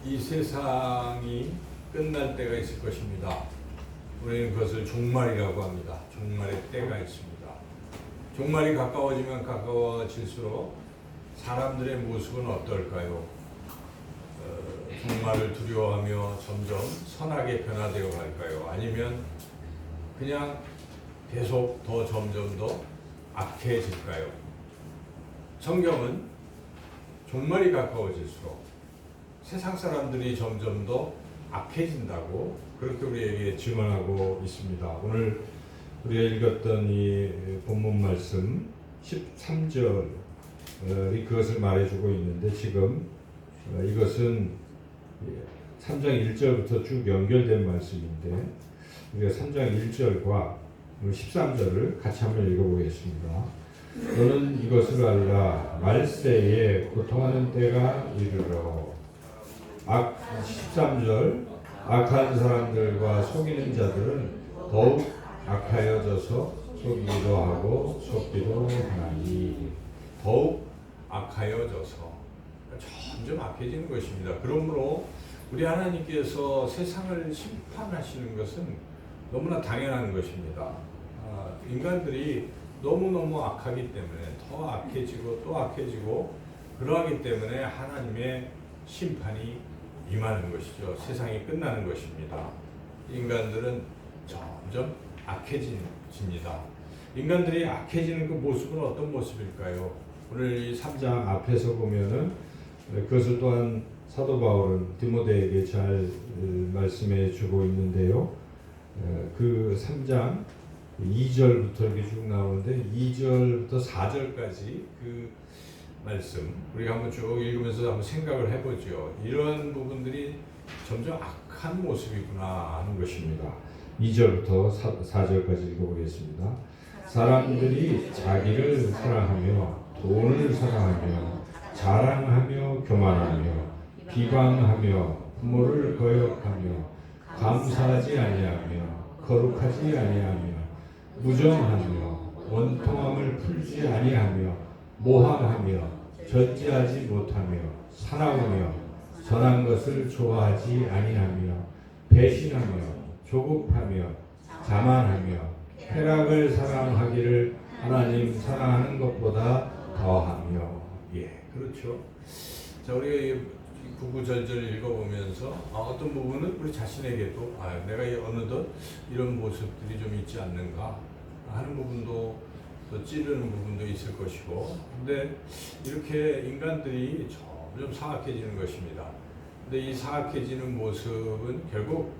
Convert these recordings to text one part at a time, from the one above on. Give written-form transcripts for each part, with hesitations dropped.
이 세상이 끝날 때가 있을 것입니다. 우리는 그것을 종말이라고 합니다. 종말의 때가 있습니다. 종말이 가까워지면 가까워질수록 사람들의 모습은 어떨까요? 종말을 두려워하며 점점 선하게 변화되어 갈까요? 아니면 그냥 계속 더 점점 더 악해질까요? 성경은 종말이 가까워질수록 세상 사람들이 점점 더 악해진다고 그렇게 우리에게 증언하고 있습니다. 오늘 우리가 읽었던 이 본문 말씀 13절이 그것을 말해주고 있는데, 지금 이것은 3장 1절부터 쭉 연결된 말씀인데, 우리가 3장 1절과 13절을 같이 한번 읽어보겠습니다. 너는 이것을 알라. 말세에 고통하는 때가 이르러. 13절, 악한 사람들과 속이는 자들은 더욱 악하여져서 속이기도 하고 속기도 하나니. 더욱 악하여져서 점점 악해지는 것입니다. 그러므로 우리 하나님께서 세상을 심판하시는 것은 너무나 당연한 것입니다. 인간들이 너무너무 악하기 때문에 더 악해지고 또 악해지고 그러하기 때문에 하나님의 심판이 임하는 것이죠. 세상이 끝나는 것입니다. 인간들은 점점 악해집니다. 인간들이 악해지는 그 모습은 어떤 모습일까요? 오늘 이 3장 앞에서 보면은 그것을 또한 사도 바울은 디모데에게 잘 말씀해 주고 있는데요. 그 3장 2절부터 이렇게 쭉 나오는데 2절부터 4절까지 그 말씀 우리가 한번 쭉 읽으면서 한번 생각을 해보죠. 이런 부분들이 점점 악한 모습이구나 하는 것입니다. 2절부터 4절까지 읽어보겠습니다. 사람들이 자기를 사랑하며 돈을 사랑하며 자랑하며 교만하며 비방하며 부모를 거역하며 감사하지 아니하며 거룩하지 아니하며 무정하며 원통함을 풀지 아니하며 모함하며 절제하지 못하며 사나우며 선한 것을 좋아하지 아니하며 배신하며 조급하며 자만하며 쾌락을 사랑하기를 하나님 사랑하는 것보다 더하며. 예, 그렇죠. 자, 우리가 구구절절 읽어보면서 어떤 부분은 우리 자신에게도 내가 어느덧 이런 모습들이 좀 있지 않는가 하는 부분도 또 찌르는 부분도 있을 것이고, 근데 이렇게 인간들이 점점 사악해지는 것입니다. 근데 이 사악해지는 모습은 결국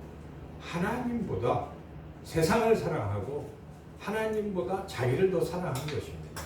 하나님보다 세상을 사랑하고 하나님보다 자기를 더 사랑하는 것입니다.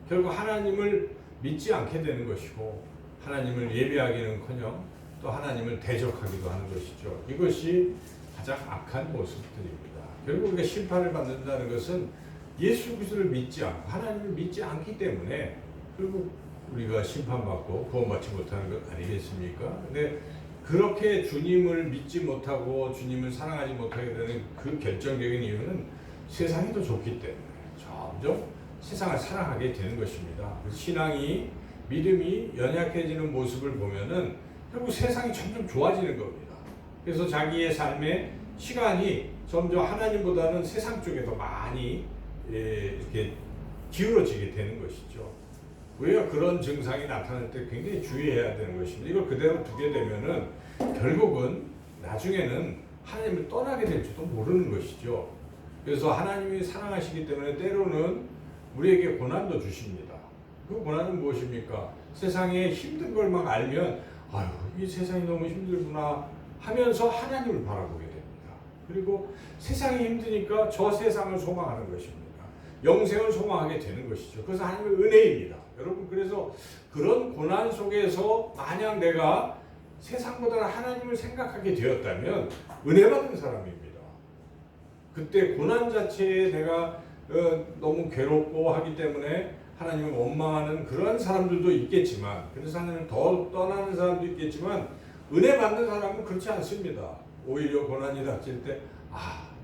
결국 하나님을 믿지 않게 되는 것이고 하나님을 예배하기는커녕 또 하나님을 대적하기도 하는 것이죠. 이것이 가장 악한 모습들입니다. 결국 우리가 심판을 받는다는 것은 예수 그리스도를 믿지 않고 하나님을 믿지 않기 때문에 결국 우리가 심판받고 구원받지 못하는 것 아니겠습니까? 근데 그렇게 주님을 믿지 못하고 주님을 사랑하지 못하게 되는 그 결정적인 이유는 세상이 더 좋기 때문에 점점 세상을 사랑하게 되는 것입니다. 신앙이 믿음이 연약해지는 모습을 보면은 결국 세상이 점점 좋아지는 겁니다. 그래서 자기의 삶의 시간이 점점 하나님보다는 세상 쪽에 더 많이 이렇게 기울어지게 되는 것이죠. 우리가 그런 증상이 나타날 때 굉장히 주의해야 되는 것입니다. 이걸 그대로 두게 되면은 결국은 나중에는 하나님을 떠나게 될지도 모르는 것이죠. 그래서 하나님이 사랑하시기 때문에 때로는 우리에게 고난도 주십니다. 그 고난은 무엇입니까? 세상에 힘든 걸 막 알면 아유, 이 세상이 너무 힘들구나 하면서 하나님을 바라보게 됩니다. 그리고 세상이 힘드니까 저 세상을 소망하는 것입니다. 영생을 소망하게 되는 것이죠. 그래서 하나님의 은혜입니다. 여러분, 그래서 그런 고난 속에서 만약 내가 세상보다 하나님을 생각하게 되었다면 은혜 받은 사람입니다. 그때 고난 자체에 내가 너무 괴롭고 하기 때문에 하나님을 원망하는 그런 사람들도 있겠지만, 그래서 하나님을 더 떠나는 사람도 있겠지만, 은혜 받는 사람은 그렇지 않습니다. 오히려 고난이 닥칠 때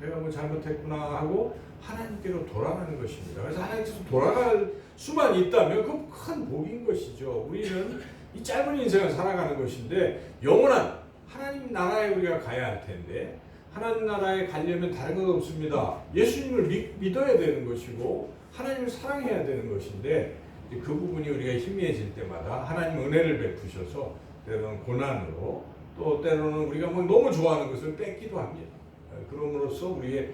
내가 뭐 잘못했구나 하고 하나님께로 돌아가는 것입니다. 그래서 하나님께서 돌아갈 수만 있다면 그건 큰 복인 것이죠. 우리는 이 짧은 인생을 살아가는 것인데 영원한 하나님 나라에 우리가 가야 할 텐데 하나님 나라에 가려면 다른 것 없습니다. 예수님을 믿어야 되는 것이고 하나님을 사랑해야 되는 것인데 그 부분이 우리가 희미해질 때마다 하나님 은혜를 베푸셔서 때로는 고난으로 또 때로는 우리가 막 너무 좋아하는 것을 뺏기도 합니다. 그럼으로써 우리의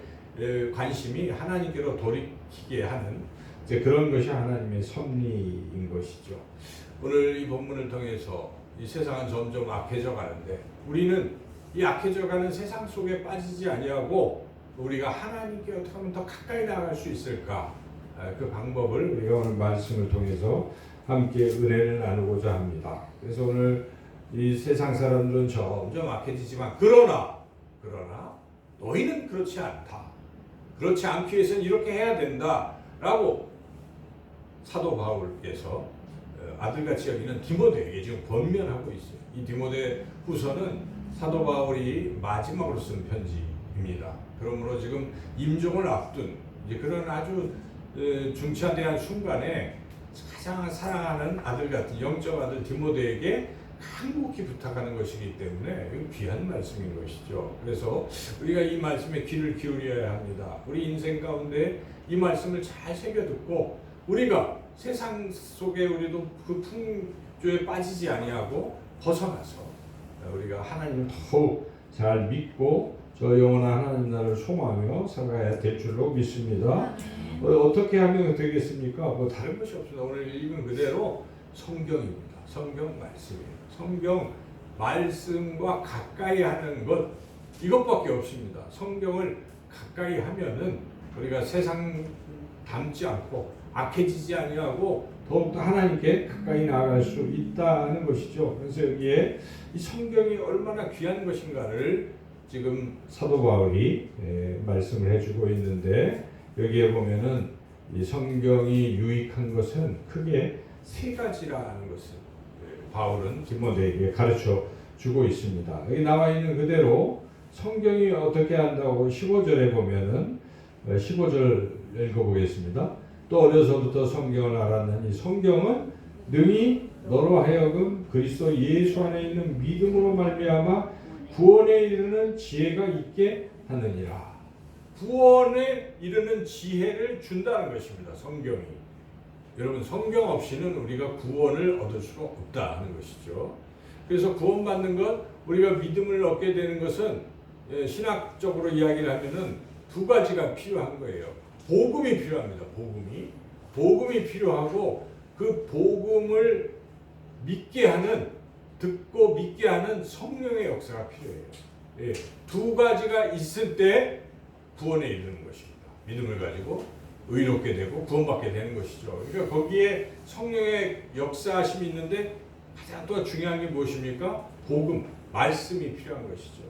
관심이 하나님께로 돌이키게 하는 이제 그런 것이 하나님의 섭리인 것이죠. 오늘 이 본문을 통해서 이 세상은 점점 악해져 가는데 우리는 이 악해져 가는 세상 속에 빠지지 아니하고 우리가 하나님께 어떻게 하면 더 가까이 나아갈 수 있을까? 그 방법을 우리가 오늘 말씀을 통해서 함께 은혜를 나누고자 합니다. 그래서 오늘 이 세상 사람들은 점점 악해지지만 그러나 너희는 그렇지 않다. 그렇지 않기 위해서는 이렇게 해야 된다라고 사도 바울께서 아들같이 여기는 디모데에게 지금 권면하고 있어요. 이 디모데 후서는 사도 바울이 마지막으로 쓴 편지입니다. 그러므로 지금 임종을 앞둔 이제 그런 아주 중차대한 순간에 가장 사랑하는 아들 같은 영적 아들 디모데에게 간곡히 부탁하는 것이기 때문에 귀한 말씀인 것이죠. 그래서 우리가 이 말씀에 귀를 기울여야 합니다. 우리 인생 가운데 이 말씀을 잘 새겨 듣고 우리가 세상 속에 우리도 그 풍조에 빠지지 아니하고 벗어나서 우리가 하나님을 더욱 잘 믿고 저 영원한 하나님 나라를 소망하며 살아가야 될 줄로 믿습니다. 어떻게 하면 되겠습니까? 뭐 다른 것이 없습니다. 오늘 읽은 그대로 성경입니다. 성경 말씀이에요. 성경 말씀과 가까이 하는 것 이것밖에 없습니다. 성경을 가까이 하면은 우리가 세상 닮지 않고 악해지지 아니하고 더욱더 하나님께 가까이 나아갈 수 있다는 것이죠. 그래서 여기에 이 성경이 얼마나 귀한 것인가를 지금 사도 바울이 말씀을 해주고 있는데 여기에 보면은 이 성경이 유익한 것은 크게 세 가지라는 것을 바울은 디모데에게 가르쳐 주고 있습니다. 여기 나와 있는 그대로 성경이 어떻게 한다고 15절에 보면은 15절 읽어보겠습니다. 또 어려서부터 성경을 알았느니 성경은 능히 너로 하여금 그리스도 예수 안에 있는 믿음으로 말미암아 구원에 이르는 지혜가 있게 하느니라. 구원에 이르는 지혜를 준다는 것입니다. 성경이. 여러분 성경 없이는 우리가 구원을 얻을 수가 없다는 것이죠. 그래서 구원받는 것 우리가 믿음을 얻게 되는 것은 신학적으로 이야기를 하면은 두 가지가 필요한 거예요. 복음이 필요합니다. 복음이 필요하고 그 복음을 믿게 하는 듣고 믿게 하는 성령의 역사가 필요해요. 예, 두 가지가 있을 때 구원에 이르는 것입니다. 믿음을 가지고 의롭게 되고 구원받게 되는 것이죠. 그러니까 거기에 성령의 역사하심이 있는데 가장 또 중요한 게 무엇입니까? 복음, 말씀이 필요한 것이죠.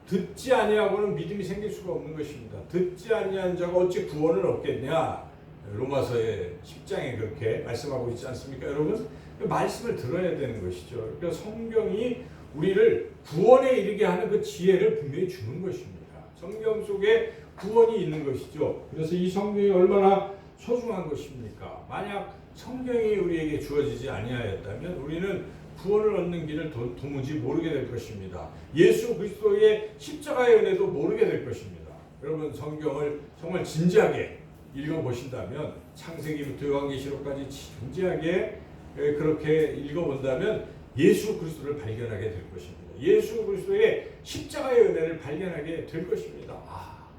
듣지 아니하고는 믿음이 생길 수가 없는 것입니다. 듣지 아니한 자가 어찌 구원을 얻겠냐? 로마서의 10장에 그렇게 말씀하고 있지 않습니까, 여러분? 말씀을 들어야 되는 것이죠. 그러니까 성경이 우리를 구원에 이르게 하는 그 지혜를 분명히 주는 것입니다. 성경 속에 구원이 있는 것이죠. 그래서 이 성경이 얼마나 소중한 것입니까? 만약 성경이 우리에게 주어지지 아니하였다면 우리는 구원을 얻는 길을 도무지 모르게 될 것입니다. 예수 그리스도의 십자가의 은혜도 모르게 될 것입니다. 여러분 성경을 정말 진지하게 읽어보신다면 창세기부터 요한계시록까지 진지하게 그렇게 읽어본다면 예수 그리스도를 발견하게 될 것입니다. 예수 그리스도의 십자가의 은혜를 발견하게 될 것입니다.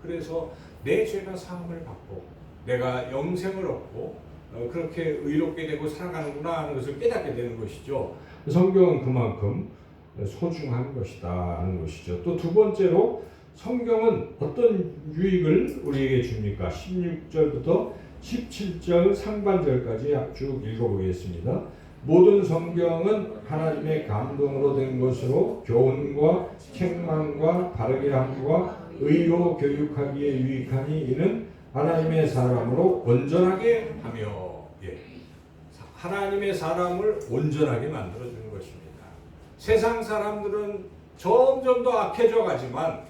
그래서 내 죄가 사함을 받고 내가 영생을 얻고 그렇게 의롭게 되고 살아가는구나 하는 것을 깨닫게 되는 것이죠. 성경은 그만큼 소중한 것이다 하는 것이죠. 또 두 번째로 성경은 어떤 유익을 우리에게 줍니까? 16절부터 17절 상반절까지 쭉 읽어보겠습니다. 모든 성경은 하나님의 감동으로 된 것으로 교훈과 책망과 바르게 함과 의로 교육하기에 유익하니 이는 하나님의 사람으로 온전하게 하며 하나님의 사람을 온전하게 만들어주는 것입니다. 세상 사람들은 점점 더 악해져 가지만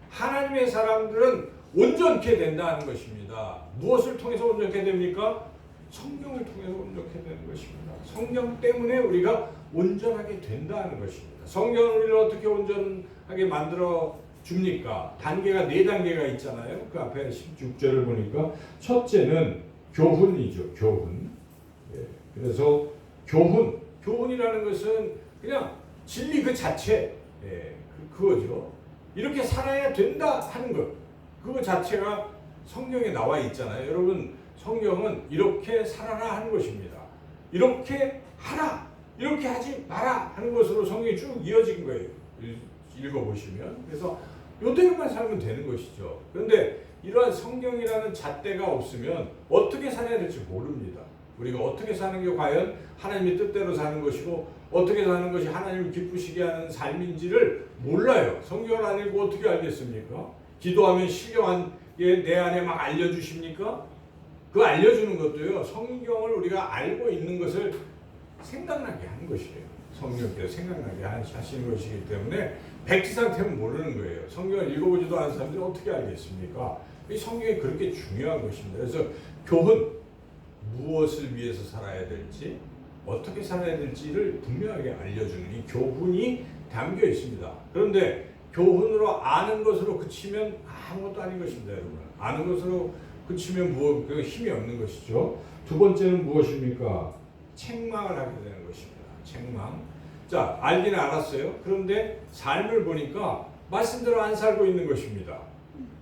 하나님의 사람들은 온전케 된다는 것입니다. 무엇을 통해서 온전케 됩니까? 성경을 통해서 온전하게 되는 것입니다. 성경 때문에 우리가 온전하게 된다는 것입니다. 성경은 우리를 어떻게 온전하게 만들어 줍니까? 단계가 4단계가 있잖아요. 그 앞에 16절을 보니까 첫째는 교훈이죠. 교훈. 예, 그래서 교훈이라는 것은 그냥 진리 그 자체, 예, 그거죠. 이렇게 살아야 된다 하는 것, 그거 자체가 성경에 나와 있잖아요. 여러분, 성경은 이렇게 살아라 하는 것입니다. 이렇게 하라, 이렇게 하지 마라 하는 것으로 성경이 쭉 이어진 거예요. 읽어보시면. 그래서 요대로만 살면 되는 것이죠. 그런데 이러한 성경이라는 잣대가 없으면 어떻게 살아야 될지 모릅니다. 우리가 어떻게 사는 게 과연 하나님의 뜻대로 사는 것이고 어떻게 사는 것이 하나님을 기쁘시게 하는 삶인지를 몰라요. 성경을 안 읽고 어떻게 알겠습니까? 기도하면 신령한 게 내 안에 막 알려주십니까? 그 알려주는 것도요, 성경을 우리가 알고 있는 것을 생각나게 하는 것이에요. 성령께서 생각나게 하시는 것이기 때문에 백지 상태는 모르는 거예요. 성경을 읽어보지도 않은 사람들이 어떻게 알겠습니까? 이 성경이 그렇게 중요한 것입니다. 그래서 교훈, 무엇을 위해서 살아야 될지, 어떻게 살아야 될지를 분명하게 알려주는 이 교훈이 담겨 있습니다. 그런데 교훈으로 아는 것으로 그치면 아무것도 아닌 것입니다, 여러분. 아는 것으로 그치면 그 힘이 없는 것이죠. 두 번째는 무엇입니까? 책망을 하게 되는 것입니다. 책망. 자, 알기는 알았어요. 그런데 삶을 보니까 말씀대로 안 살고 있는 것입니다.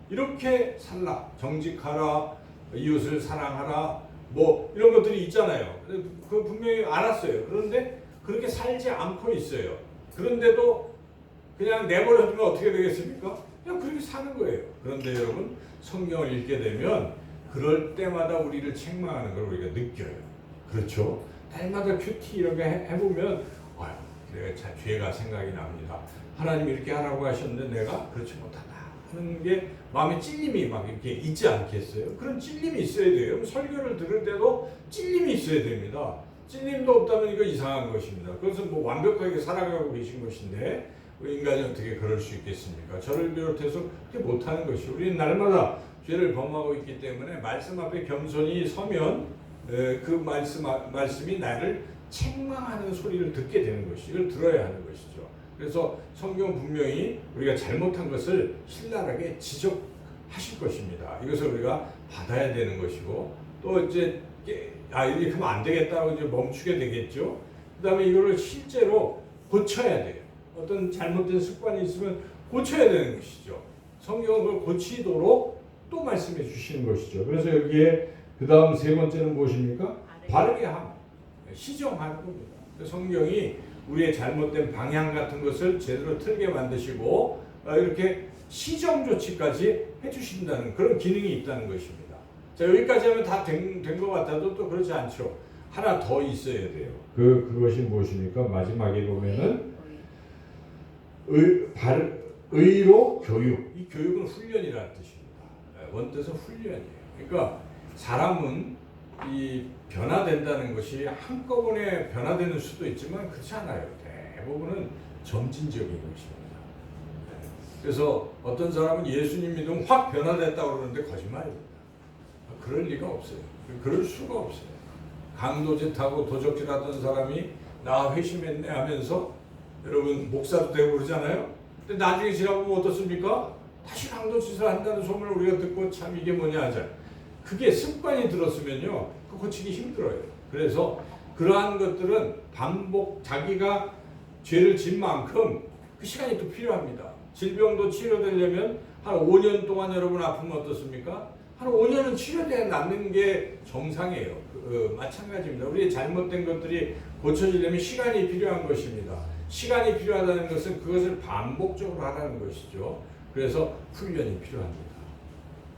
이렇게 살라, 정직하라, 이웃을 사랑하라, 뭐 이런 것들이 있잖아요. 그 분명히 알았어요. 그런데 그렇게 살지 않고 있어요. 그런데도 그냥 내버려두면 어떻게 되겠습니까? 그냥 그렇게 사는 거예요. 그런데 여러분, 성경을 읽게 되면 그럴 때마다 우리를 책망하는 걸 우리가 느껴요. 그렇죠? 날마다 큐티 이런 거 해보면 내가 죄가 생각이 납니다. 하나님이 이렇게 하라고 하셨는데 내가 그렇지 못하다 하는 게 마음에 찔림이 막 이렇게 있지 않겠어요? 그런 찔림이 있어야 돼요. 설교를 들을 때도 찔림이 있어야 됩니다. 찔림도 없다면 이거 이상한 것입니다. 그것은 뭐 완벽하게 살아가고 계신 것인데 인간이 어떻게 그럴 수 있겠습니까? 저를 비롯해서 그렇게 못하는 것이, 우리는 날마다 죄를 범하고 있기 때문에 말씀 앞에 겸손히 서면 그 말씀이 나를 책망하는 소리를 듣게 되는 것이, 이걸 들어야 하는 것이죠. 그래서 성경 분명히 우리가 잘못한 것을 신랄하게 지적하실 것입니다. 이것을 우리가 받아야 되는 것이고, 또 이제 이렇게 하면 안 되겠다고 이제 멈추게 되겠죠. 그다음에 이거를 실제로 고쳐야 돼요. 어떤 잘못된 습관이 있으면 고쳐야 되는 것이죠. 성경은 그걸 고치도록 또 말씀해 주시는 것이죠. 그래서 여기에 그 다음 세 번째는 무엇입니까? 바르게 함, 시정하는 겁니다. 성경이 우리의 잘못된 방향 같은 것을 제대로 틀게 만드시고 이렇게 시정 조치까지 해주신다는 그런 기능이 있다는 것입니다. 자, 여기까지 하면 다 된 것 같아도 또 그렇지 않죠. 하나 더 있어야 돼요. 그것이 무엇입니까? 마지막에 보면은 의로 교육. 이 교육은 훈련이라는 뜻입니다. 원뜻은 훈련이에요. 그러니까 사람은 이 변화된다는 것이 한꺼번에 변화되는 수도 있지만 그렇지 않아요. 대부분은 점진적인 것입니다. 그래서 어떤 사람은 예수님 믿으면 확 변화됐다고 그러는데 거짓말입니다. 그럴 리가 없어요. 그럴 수가 없어요. 강도짓하고 도적질하던 사람이 나 회심했네 하면서 여러분 목사도 되고 그러잖아요. 근데 나중에 지나보면 어떻습니까? 다시 강도짓을 한다는 소문을 우리가 듣고 참 이게 뭐냐 하자. 그게 습관이 들었으면요, 그 고치기 힘들어요. 그래서 그러한 것들은 반복, 자기가 죄를 진 만큼 그 시간이 또 필요합니다. 질병도 치료되려면 한 5년 동안 여러분 아프면 어떻습니까? 한 5년은 치료되어 남는 게 정상이에요. 마찬가지입니다. 우리의 잘못된 것들이 고쳐지려면 시간이 필요한 것입니다. 시간이 필요하다는 것은 그것을 반복적으로 하라는 것이죠. 그래서 훈련이 필요합니다.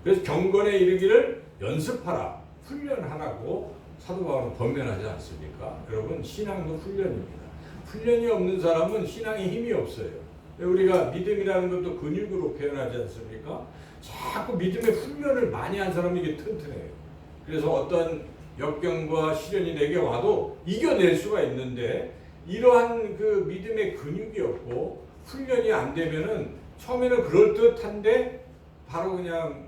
그래서 경건에 이르기를 연습하라, 훈련하라고 사도 바울은 권면하지 않습니까? 여러분, 신앙도 훈련입니다. 훈련이 없는 사람은 신앙에 힘이 없어요. 우리가 믿음이라는 것도 근육으로 표현하지 않습니까? 자꾸 믿음의 훈련을 많이 한 사람이 이게 튼튼해요. 그래서 어떤 역경과 시련이 내게 와도 이겨낼 수가 있는데, 이러한 그 믿음의 근육이 없고 훈련이 안 되면은 처음에는 그럴듯한데 바로 그냥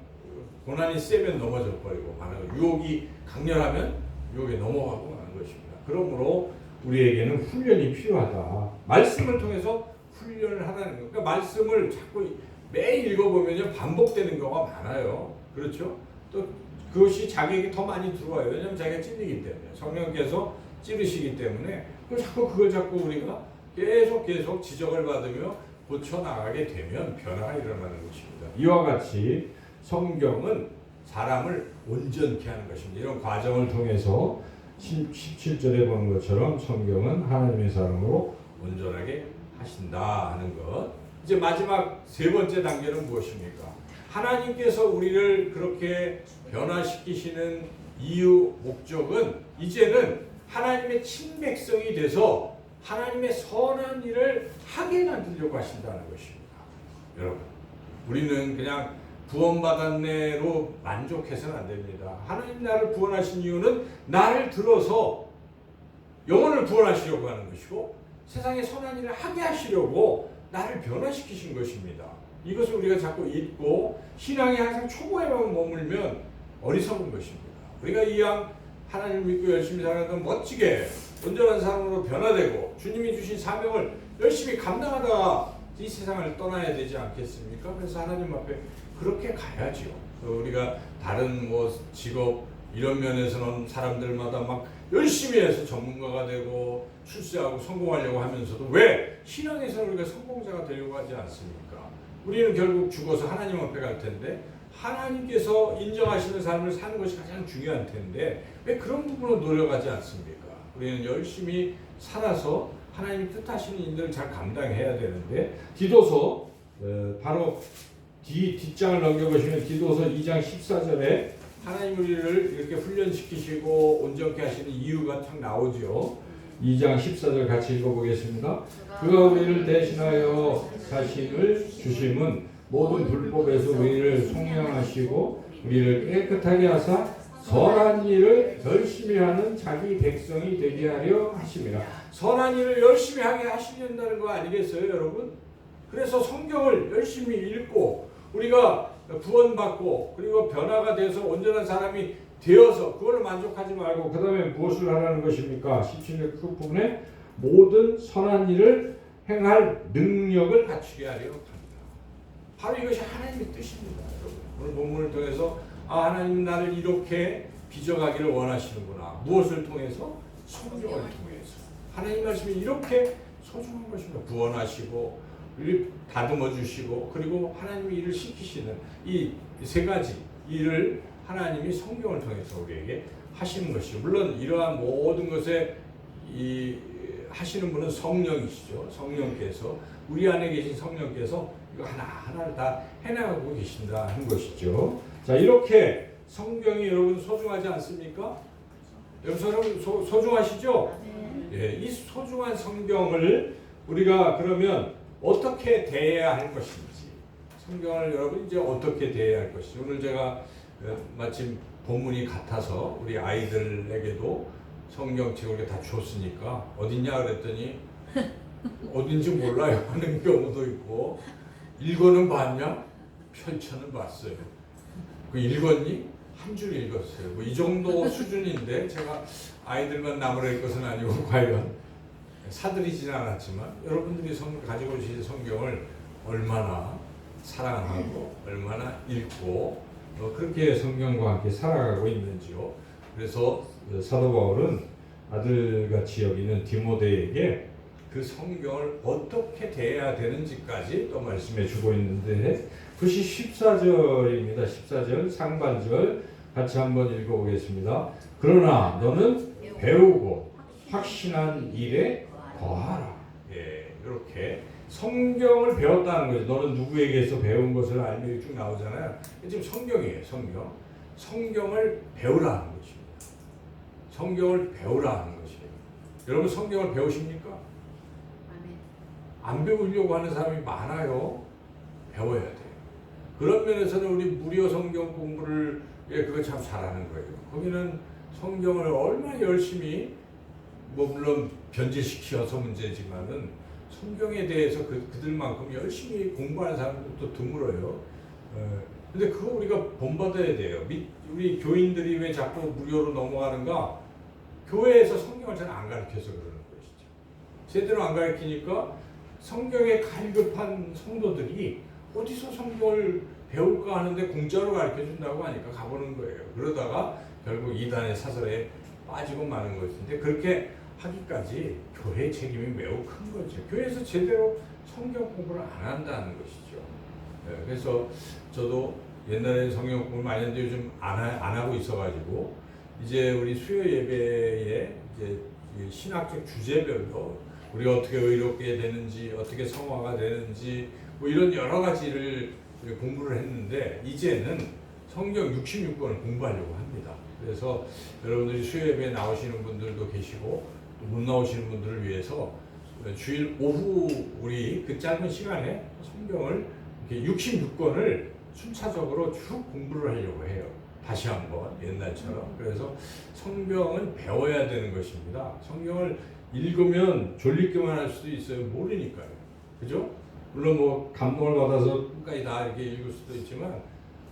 고난이 세면 넘어져 버리고, 유혹이 강렬하면 유혹에 넘어가고 마는 것입니다. 그러므로 우리에게는 훈련이 필요하다. 말씀을 통해서 훈련을 하라는 거예요. 그러니까 말씀을 자꾸 매일 읽어보면요 반복되는 경우가 많아요. 그렇죠? 또 그것이 자기에게 더 많이 들어와요. 왜냐하면 자기가 찔리기 때문에 성령께서 찌르시기 때문에 그걸 자꾸 우리가 계속 지적을 받으며 고쳐 나가게 되면 변화가 일어나는 것입니다. 이와 같이 성경은 사람을 온전케 하는 것입니다. 이런 과정을 통해서 17절에 보는 것처럼 성경은 하나님의 사람으로 온전하게 하신다 하는 것. 이제 마지막 세 번째 단계는 무엇입니까? 하나님께서 우리를 그렇게 변화시키시는 이유, 목적은 이제는 하나님의 친백성이 돼서 하나님의 선한 일을 하게 만들려고 하신다는 것입니다. 여러분, 우리는 그냥 구원받았네로 만족해서는 안 됩니다. 하나님 나를 구원하신 이유는 나를 들어서 영혼을 구원하시려고 하는 것이고 세상에 선한 일을 하게 하시려고 나를 변화시키신 것입니다. 이것을 우리가 자꾸 잊고 신앙이 항상 초보에만 머물면 어리석은 것입니다. 우리가 이왕 하나님을 믿고 열심히 살아가면 멋지게 온전한 사람으로 변화되고 주님이 주신 사명을 열심히 감당하다가 이 세상을 떠나야 되지 않겠습니까? 그래서 하나님 앞에 그렇게 가야지요. 우리가 다른 직업 이런 면에서는 사람들마다 막 열심히 해서 전문가가 되고 출세하고 성공하려고 하면서도 왜 신앙에서는 우리가 성공자가 되려고 하지 않습니까? 우리는 결국 죽어서 하나님 앞에 갈 텐데 하나님께서 인정하시는 삶을 사는 것이 가장 중요한 텐데 왜 그런 부분을 노력하지 않습니까? 우리는 열심히 살아서 하나님이 뜻하시는 일들을 잘 감당해야 되는데 디도서 바로 뒷장을 넘겨보시면 디도서 2장 14절에 하나님 우리를 이렇게 훈련시키시고 온전케 하시는 이유가 탁 나오죠. 2장 14절 같이 읽어보겠습니다. 그가 우리를 대신하여 자신을 주심은 모든 불법에서 우리를 속량하시고 우리를 깨끗하게 하사 선한 일을 열심히 하는 자기 백성이 되게 하려 하심이라. 선한 일을 열심히 하게 하시려는 거 아니겠어요, 여러분? 그래서 성경을 열심히 읽고 우리가 구원받고 그리고 변화가 돼서 온전한 사람이 되어서 그걸 만족하지 말고 그 다음에 무엇을 하라는 것입니까? 17절 그 부분에 모든 선한 일을 행할 능력을 갖추게 하려 합니다. 바로 이것이 하나님의 뜻입니다. 여러분. 오늘 본문을 통해서 하나님 나를 이렇게 빚어가기를 원하시는구나. 무엇을 통해서? 성경을 통해서. 하나님 말씀이 이렇게 소중한 것입니다. 구원하시고 우리 다듬어 주시고 그리고 하나님이 일을 시키시는 이 세 가지 일을 하나님이 성경을 통해서 우리에게 하시는 것이죠. 물론 이러한 모든 것에 하시는 분은 성령이시죠. 성령께서 우리 안에 계신 성령께서 이거 하나하나를 다 해나가고 계신다 하는 것이죠. 자, 이렇게 성경이 여러분 소중하지 않습니까? 여러분 소중하시죠? 예, 이 소중한 성경을 우리가 그러면 어떻게 대해야 할 것인지, 성경을 여러분 이제 어떻게 대해야 할 것인지, 오늘 제가 마침 본문이 같아서 우리 아이들에게도 성경책을 다 줬으니까 어딨냐 그랬더니 어딘지 몰라요 하는 경우도 있고, 읽어는 봤냐? 펼쳐는 봤어요. 그 읽었니? 한 줄 읽었어요. 뭐 이 정도 수준인데 제가 아이들만 나무랄 것은 아니고 과연 사들이지는 않았지만 여러분들이 가지고 계신 성경을 얼마나 사랑하고 얼마나 읽고 그렇게 성경과 함께 살아가고 있는지요. 그래서 사도 바울은 아들같이 여기는 디모데에게 그 성경을 어떻게 대해야 되는지까지 또 말씀해 주고 있는데 그것이 14절입니다. 14절 상반절 같이 한번 읽어보겠습니다. 그러나 너는 배우고 확신한 일에 거하라. 예, 이렇게 성경을 배웠다는 거죠. 너는 누구에게서 배운 것을 알며 쭉 나오잖아요. 지금 성경이에요. 성경을 배우라는 것입니다. 성경을 배우라는 것이에요. 여러분 성경을 배우십니까? 안 배우려고 하는 사람이 많아요. 배워야 돼요. 그런 면에서는 우리 무료 성경 공부를 그거 참 잘하는 거예요. 거기는 성경을 얼마나 열심히 물론 변질시켜서 문제지만은 성경에 대해서 그들만큼 열심히 공부하는 사람들도 드물어요. 근데 그거 우리가 본받아야 돼요. 우리 교인들이 왜 자꾸 무료로 넘어가는가? 교회에서 성경을 잘 안 가르쳐서 그러는 것이죠. 제대로 안 가르치니까 성경에 갈급한 성도들이 어디서 성경을 배울까 하는데 공짜로 가르쳐준다고 하니까 가보는 거예요. 그러다가 결국 이단의 사설에 빠지고 마는 것인데, 그렇게 하기까지 교회의 책임이 매우 큰 거죠. 교회에서 제대로 성경 공부를 안 한다는 것이죠. 그래서 저도 옛날에 성경 공부를 많이 했는데 요즘 안 하고 있어가지고, 이제 우리 수요 예배에 이제 신학적 주제별로 우리가 어떻게 의롭게 되는지, 어떻게 성화가 되는지, 뭐 이런 여러 가지를 공부를 했는데, 이제는 성경 66권을 공부하려고 합니다. 그래서 여러분들이 수요 예배에 나오시는 분들도 계시고 또 못 나오시는 분들을 위해서 주일 오후 우리 그 짧은 시간에 성경을 이렇게 66권을 순차적으로 쭉 공부를 하려고 해요. 다시 한번 옛날처럼. 그래서 성경은 배워야 되는 것입니다. 성경을 읽으면 졸리기만 할 수도 있어요. 모르니까요. 그죠? 물론 뭐 감동을 받아서 끝까지 다 이렇게 읽을 수도 있지만,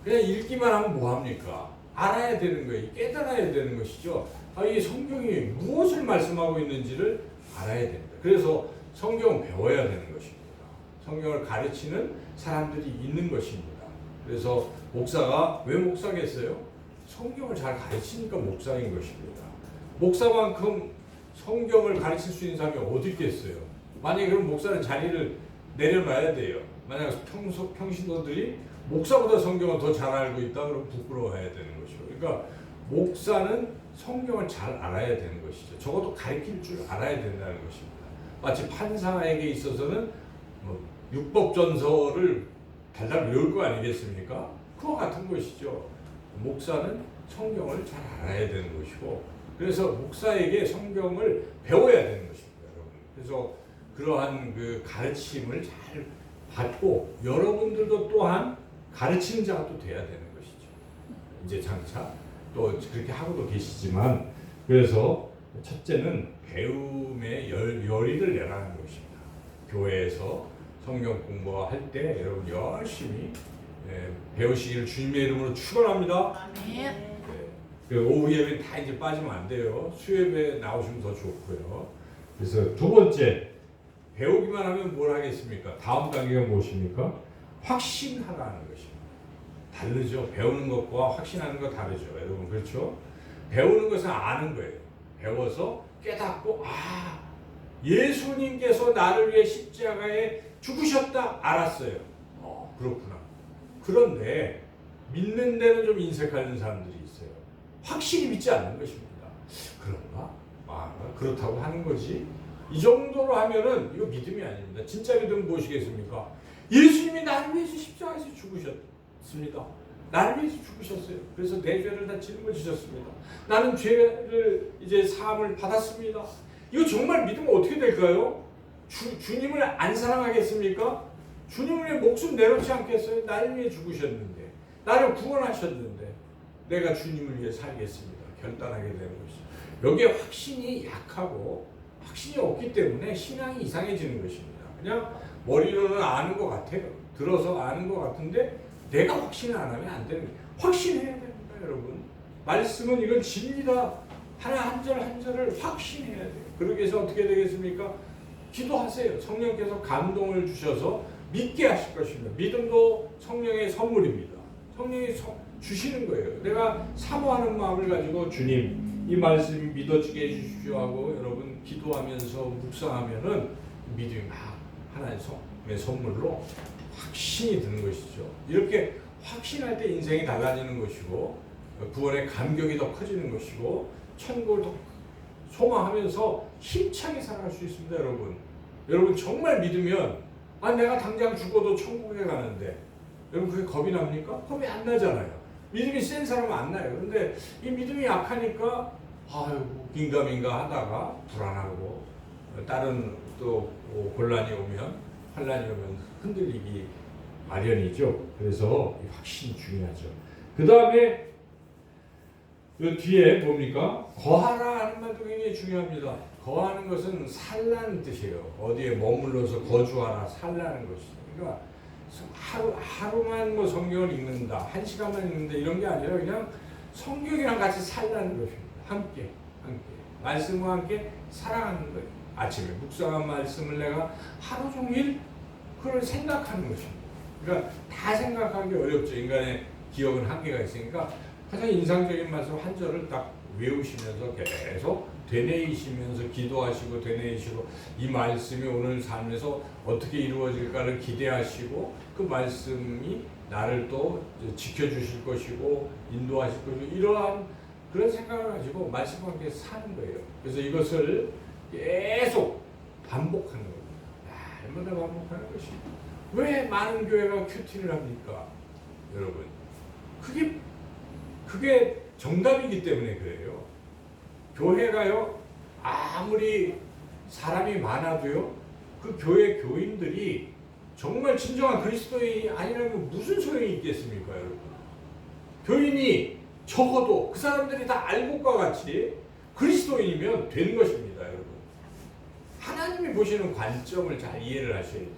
그냥 읽기만 하면 뭐합니까? 알아야 되는 거예요. 깨달아야 되는 것이죠. 이 성경이 무엇을 말씀하고 있는지를 알아야 됩니다. 그래서 성경은 배워야 되는 것입니다. 성경을 가르치는 사람들이 있는 것입니다. 그래서 목사가 왜 목사겠어요? 성경을 잘 가르치니까 목사인 것입니다. 목사만큼 성경을 가르칠 수 있는 사람이 어디 있겠어요? 만약에 그럼 목사는 자리를 내려놔야 돼요. 만약 평신도들이 목사보다 성경을 더 잘 알고 있다 그러면 부끄러워해야 되는 것이죠. 그러니까 목사는 성경을 잘 알아야 되는 것이죠. 적어도 가르칠 줄 알아야 된다는 것입니다. 마치 판사에게 있어서는 율법전서를 달달 외울 거 아니겠습니까? 그와 같은 것이죠. 목사는 성경을 잘 알아야 되는 것이고, 그래서 목사에게 성경을 배워야 되는 것입니다, 여러분. 그래서 그러한 그 가르침을 잘 받고 여러분들도 또한 가르치는 자가 또 돼야 되는 것이죠. 이제 장차 또 그렇게 하고도 계시지만, 그래서 첫째는 배움의 열의를 내라는 것입니다. 교회에서 성경 공부할 때 여러분 열심히 배우시기를 주님의 이름으로 축원합니다. 네. 오후 예배 다 이제 빠지면 안 돼요. 수요 예배 나오시면 더 좋고요. 그래서 두 번째, 배우기만 하면 뭘 하겠습니까? 다음 단계가 무엇입니까? 확신하라는 것입니다. 다르죠. 배우는 것과 확신하는 거 다르죠. 여러분, 그렇죠? 배우는 것은 아는 거예요. 배워서 깨닫고, 예수님께서 나를 위해 십자가에 죽으셨다, 알았어요. 그렇구나. 그런데 믿는 데는 좀 인색하는 사람들이 있어요. 확실히 믿지 않는 것입니다. 그런가? 그렇다고 하는 거지. 이 정도로 하면은 이거 믿음이 아닙니다. 진짜 믿음은 무엇이겠습니까? 예수님이 나를 위해서 십자가에서 죽으셨습니다. 나를 위해서 죽으셨어요. 그래서 내 죄를 다 짊어지셨습니다. 나는 죄를 이제 사함을 받았습니다. 이거 정말 믿으면 어떻게 될까요? 주님을 안 사랑하겠습니까? 주님을 위해 목숨 내놓지 않겠어요? 나를 위해 죽으셨는데, 나를 구원하셨는데 내가 주님을 위해 살겠습니다. 결단하게 되는 것이죠. 여기에 확신이 약하고 확신이 없기 때문에 신앙이 이상해지는 것입니다. 그냥 머리로는 아는 것 같아요. 들어서 아는 것 같은데 내가 확신을 안 하면 안 되는 거예요. 확신해야 됩니다, 여러분. 말씀은 이건 진리다. 하나 한 절 한 절을 확신해야 돼요. 그러기 위해서 어떻게 되겠습니까? 기도하세요. 성령께서 감동을 주셔서 믿게 하실 것입니다. 믿음도 성령의 선물입니다. 성령이 주시는 거예요. 내가 사모하는 마음을 가지고 주님, 이 말씀이 믿어지게 해주십시오 하고 여러분 기도하면서 묵상하면은 믿음이 막 하나님의 선물로 확신이 드는 것이죠. 이렇게 확신할 때 인생이 달라지는 것이고, 구원의 감격이 더 커지는 것이고, 천국을 더 소망하면서 힘차게 살아갈 수 있습니다, 여러분. 여러분 정말 믿으면 내가 당장 죽어도 천국에 가는데, 여러분 그게 겁이 납니까? 겁이 안 나잖아요. 믿음이 센 사람은 안 나요. 그런데 이 믿음이 약하니까 긴가민가 하다가 불안하고, 다른 또 곤란이 오면, 환란이 오면 흔들리기 마련이죠. 그래서 이 확신이 중요하죠. 그 다음에 이 뒤에 뭡니까? 거하라 하는 말도 굉장히 중요합니다. 거하는 것은 살라는 뜻이에요. 어디에 머물러서 거주하라, 살라는 것이죠. 그러니까 하루만 뭐 성경을 읽는다, 한 시간만 읽는다 이런 게 아니라 그냥 성경이랑 같이 살라는 것입니다. 함께. 말씀과 함께 살아가는 거예요. 아침에 묵상한 말씀을 내가 하루 종일 그걸 생각하는 것입니다. 그러니까 다 생각하기 어렵죠. 인간의 기억은 한계가 있으니까 가장 인상적인 말씀 한 절을 딱 외우시면서 계속 되뇌이시면서 기도하시고 되뇌이시고 이 말씀이 오늘 삶에서 어떻게 이루어질까를 기대하시고 그 말씀이 나를 또 지켜주실 것이고 인도하실 것이고 이러한 그런 생각을 가지고 말씀과 함께 사는 거예요. 그래서 이것을 계속 반복하는 거예요. 날마다 반복하는 것입니다. 왜 많은 교회가 큐티를 합니까? 여러분 그게 정답이기 때문에 그래요. 교회가요 아무리 사람이 많아도요 그 교회 교인들이 정말 진정한 그리스도인이 아니라면 무슨 소용이 있겠습니까, 여러분? 교인이 적어도 그 사람들이 다 알고과 같이 그리스도인이면 되는 것입니다, 여러분. 하나님이 보시는 관점을 잘 이해를 하셔야 돼요.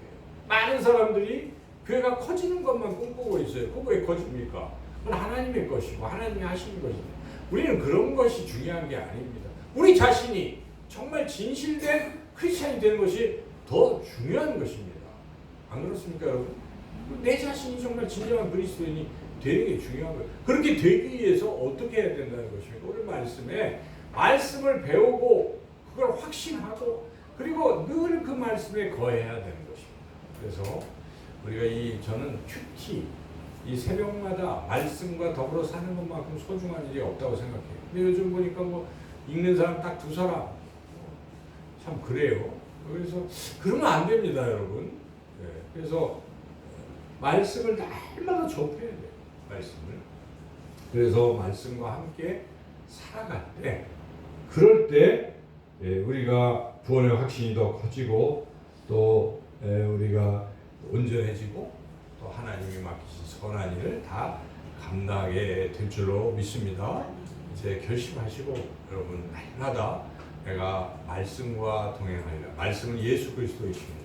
많은 사람들이 교회가 커지는 것만 꿈꾸고 있어요. 그거 왜 커집니까? 그건 하나님의 것이고 하나님이 하시는 것입니다. 우리는 그런 것이 중요한 게 아닙니다. 우리 자신이 정말 진실된 크리스찬이 되는 것이 더 중요한 것입니다. 안 그렇습니까, 여러분? 내 자신이 정말 진정한 그리스도인이 되는 게 중요한 거예요. 그렇게 되기 위해서 어떻게 해야 된다는 것입니까? 오늘 말씀에 말씀을 배우고 그걸 확신하고 그리고 늘 그 말씀에 거해야 되는 것입니다. 그래서 우리가 저는 큐티 이 새벽마다 말씀과 더불어 사는 것만큼 소중한 일이 없다고 생각해요. 근데 요즘 보니까 뭐 읽는 사람 딱 2사람 참 그래요. 그래서 그러면 안 됩니다, 여러분. 네. 그래서 말씀을 날마다 접해야 돼요. 말씀을. 그래서 말씀과 함께 살아갈 때 그럴 때 우리가 구원의 확신이 더 커지고 또 우리가 온전해지고 또 하나님이 맡기신 선한 일을 다 감당하게 될 줄로 믿습니다. 이제 결심하시고 여러분 날마다 내가 말씀과 동행하리라. 말씀은 예수 그리스도이십니다.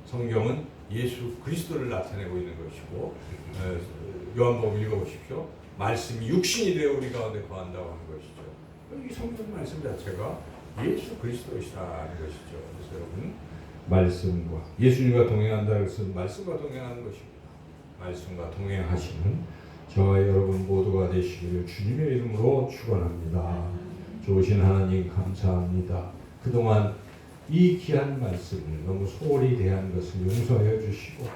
성경은 예수 그리스도를 나타내고 있는 것이고 요한복음 읽어보십시오. 말씀이 육신이 되어 우리 가운데 거한다고 하는 것이죠. 이 성경 말씀 자체가 예수 그리스도이시라는 것이죠. 그래서 여러분 말씀과 예수님과 동행한다는 것은 말씀과 동행하는 것입니다. 말씀과 동행하시는 저와 여러분 모두가 되시기를 주님의 이름으로 축원합니다. 좋으신 하나님 감사합니다. 그동안 이 귀한 말씀을 너무 소홀히 대한 것을 용서하여 주시고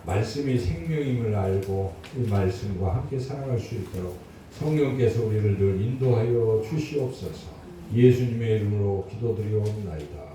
말씀이 생명임을 알고 이 말씀과 함께 살아갈 수 있도록 성령께서 우리를 늘 인도하여 주시옵소서. 예수님의 이름으로 기도드리옵나이다.